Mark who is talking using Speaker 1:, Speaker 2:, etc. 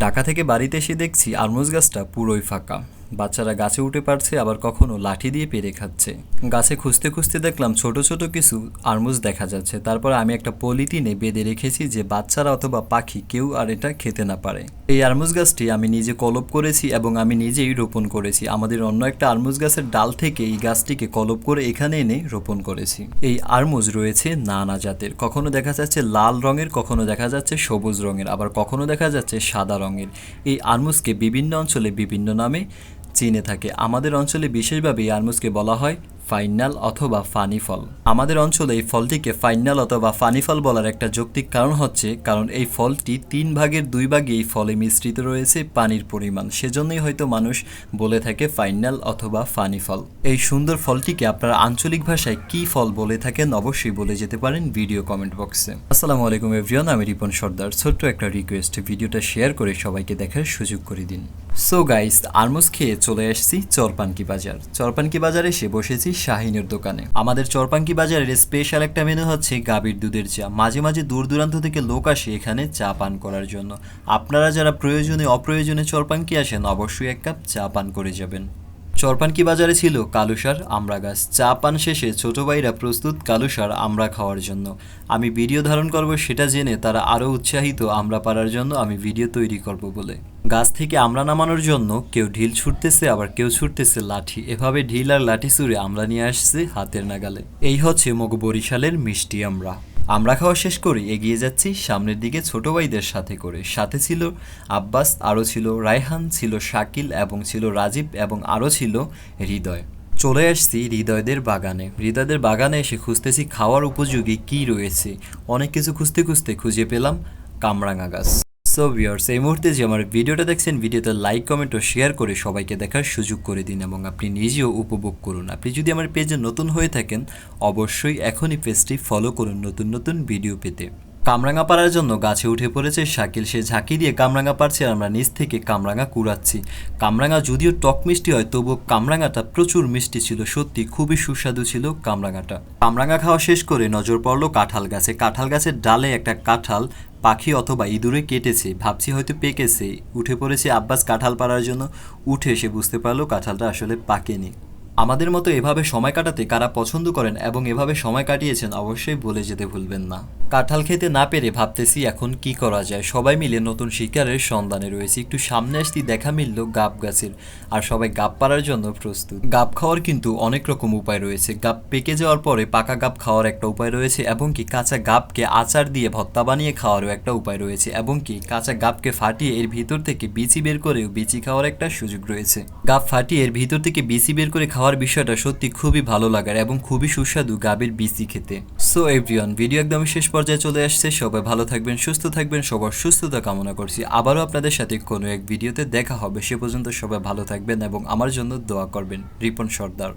Speaker 1: ঢাকা থেকে বাড়িতে এসে দেখছি আরমুজ গাছটা পুরোই ফাঁকা। বাচ্চারা গাছে উঠে পারছে, আবার কখনো লাঠি দিয়ে পেরে খাচ্ছে। গাছে খুঁজতে খুঁজতে দেখলাম ছোট ছোট কিছু আরমুজ দেখা যাচ্ছে। তারপর আমি একটা পলিথিনে বেঁধে রেখেছি যে বাচ্চারা অথবা পাখি কেউ আর এটা খেতে না পারে। এই আরমুজ গাছটি আমি নিজে কলপ করেছি এবং আমি নিজেই রোপণ করেছি। আমাদের অন্য একটা আরমুজ গাছের ডাল থেকে এই গাছটিকে কলপ করে এখানে এনে রোপণ করেছি। এই আরমুজ রয়েছে নানা জাতের, কখনো দেখা যাচ্ছে লাল রঙের, কখনো দেখা যাচ্ছে সবুজ রঙের, আবার কখনো দেখা যাচ্ছে সাদা রঙের। এই আরমুজকে বিভিন্ন অঞ্চলে বিভিন্ন নামে চিনে থাকে। আমাদের অঞ্চলে বিশেষভাবে এই আরমুজকে বলা হয় ফাইনাল অথবা ফানি ফল। আমাদের অঞ্চলে এই ফলটিকে ফাইনাল অথবা ফানি ফল বলার একটা যৌক্তিক কারণ হচ্ছে কারণ এই ফলটি 3/2 এই ফলে মিশ্রিত রয়েছে পানির পরিমাণ, সেজন্যই হয়তো মানুষ বলে থাকে ফাইনাল অথবা ফানি ফল। এই সুন্দর ফলটিকে আপনারা আঞ্চলিক ভাষায় কী ফল বলে থাকেন অবশ্যই বলে যেতে পারেন ভিডিও কমেন্ট বক্সে। আসসালামু আলাইকুম এভরিওয়ান, আমি রিপন সর্দার। ছোট্ট একটা রিকোয়েস্ট, ভিডিওটা শেয়ার করে সবাইকে দেখার সুযোগ করে দিন। সো গাইস, আরমুজ খেয়ে চলে আসছি চরপানকি বাজার। চরপানকি বাজারে এসে বসেছি শাহিনের দোকানে। আমাদের চরপানকি বাজারের স্পেশাল একটা মেনু হচ্ছে গাভীর দুধের চা। মাঝে মাঝে দূর দূরান্ত থেকে লোক আসে এখানে চা পান করার জন্য। আপনারা যারা প্রয়োজনে অপ্রয়োজনে চরপানকি আসেন অবশ্যই এক কাপ চা পান করে যাবেন। চরপানকি বাজারে ছিল কালুসার আমড়া গাছ। চা পান শেষে ছোট ভাইরা প্রস্তুত কালুসার আমড়া খাওয়ার জন্য। আমি ভিডিও ধারণ করব সেটা জেনে তারা আরও উৎসাহিত আমড়া পাড়ার জন্য আমি ভিডিও তৈরি করব বলে। গাছ থেকে আমড়া নামানোর জন্য কেউ ঢিল ছুটতেছে, আবার কেউ ছুটতেছে লাঠি। এভাবে ঢিল আর লাঠি ছুঁড়ে আমড়া নিয়ে আসছে হাতের নাগালে। এই হচ্ছে মগ বরিশালের মিষ্টি আমড়া। আমরা খাওয়া শেষ করে এগিয়ে যাচ্ছি সামনের দিকে ছোট ভাইদের সাথে করে। সাথে ছিল আব্বাস, আরও ছিল রায়হান, ছিল শাকিল এবং ছিল রাজীব এবং আরও ছিল হৃদয়। চলে আসছি হৃদয়দের বাগানে। হৃদয়দের বাগানে এসে খুঁজতেছি খাওয়ার উপযোগী কী রয়েছে। অনেক কিছু খুঁজতে খুঁজতে খুঁজে পেলাম কামরাঙা গাছ। সো ভিউয়ার্স, এই মুহূর্তে যে আমার ভিডিওটা দেখছেন, ভিডিওতে লাইক কমেন্ট ও শেয়ার করে সবাইকে দেখার সুযোগ করে দিন এবং আপনি নিজেও উপভোগ করুন। আপনি যদি আমার পেজে নতুন হয়ে থাকেন অবশ্যই এখনই পেজটি ফলো করুন নতুন নতুন ভিডিও পেতে। কামরাঙা পাড়ার জন্য গাছে উঠে পড়েছে শাকিল। সে ঝাঁকি দিয়ে কামরাঙা পারছে আর আমরা নিচ থেকে কামরাঙা কুড়াচ্ছি। কামরাঙা যদিও টক মিষ্টি হয়, তবুও কামরাঙাটা প্রচুর মিষ্টি ছিল। সত্যি খুবই সুস্বাদু ছিল কামরাঙাটা। কামরাঙা খাওয়া শেষ করে নজর পড়লো কাঁঠাল গাছে। কাঁঠাল গাছের ডালে একটা কাঁঠাল পাখি অথবা ইঁদুরে কেটেছে, ভাবছি হয়তো পেকেছে। উঠে পড়েছে আব্বাস কাঁঠাল পাড়ার জন্য। উঠে এসে বুঝতে পারলো কাঁঠালটা আসলে পাকেনি। আমাদের মতো এভাবে সময় কাটাতে কারা পছন্দ করেন এবং এভাবে সময় কাটিয়েছেন অবশ্যই বলে যেতে ভুলবেন না। কাঁঠাল খেতে না পেরে ভাবতেছি এখন কি করা যায়। সবাই মিলে নতুন শিকারের সন্ধানে রয়েছে। একটু সামনে আসতেই দেখা মিলল গাব গাছের, আর সবাই গাব পাড়ার জন্য প্রস্তুত। গাব খাওয়ার কিন্তু অনেক রকম উপায় রয়েছে। গাব পেকে যাওয়ার পরে পাকা গাব খাওয়ার একটা উপায় রয়েছে, এবং কি কাঁচা গাবকে আচার দিয়ে ভর্তা বানিয়ে খাওয়ারও একটা উপায় রয়েছে, এবং কি কাঁচা গাবকে ফাটিয়ে এর ভিতর থেকে বিচি বের করেও বিচি খাওয়ার একটা সুযোগ রয়েছে। গাব ফাটিয়ে এর ভিতর থেকে বিচি বের করে খাওয়ার বিষয়টা সত্যি খুবই ভালো লাগার এবং খুবই সুস্বাদু গাবের বিচি খেতে। সো এভরিওয়ান, ভিডিও একদমই শেষ পর্যায়ে চলে আসছে। সবাই ভালো থাকবেন, সুস্থ থাকবেন, সবার সুস্থতা কামনা করছি। আবারও আপনাদের সাথে কোনো এক ভিডিওতে দেখা হবে। সে পর্যন্ত সবাই ভালো থাকবেন এবং আমার জন্য দোয়া করবেন। রিপন সর্দার।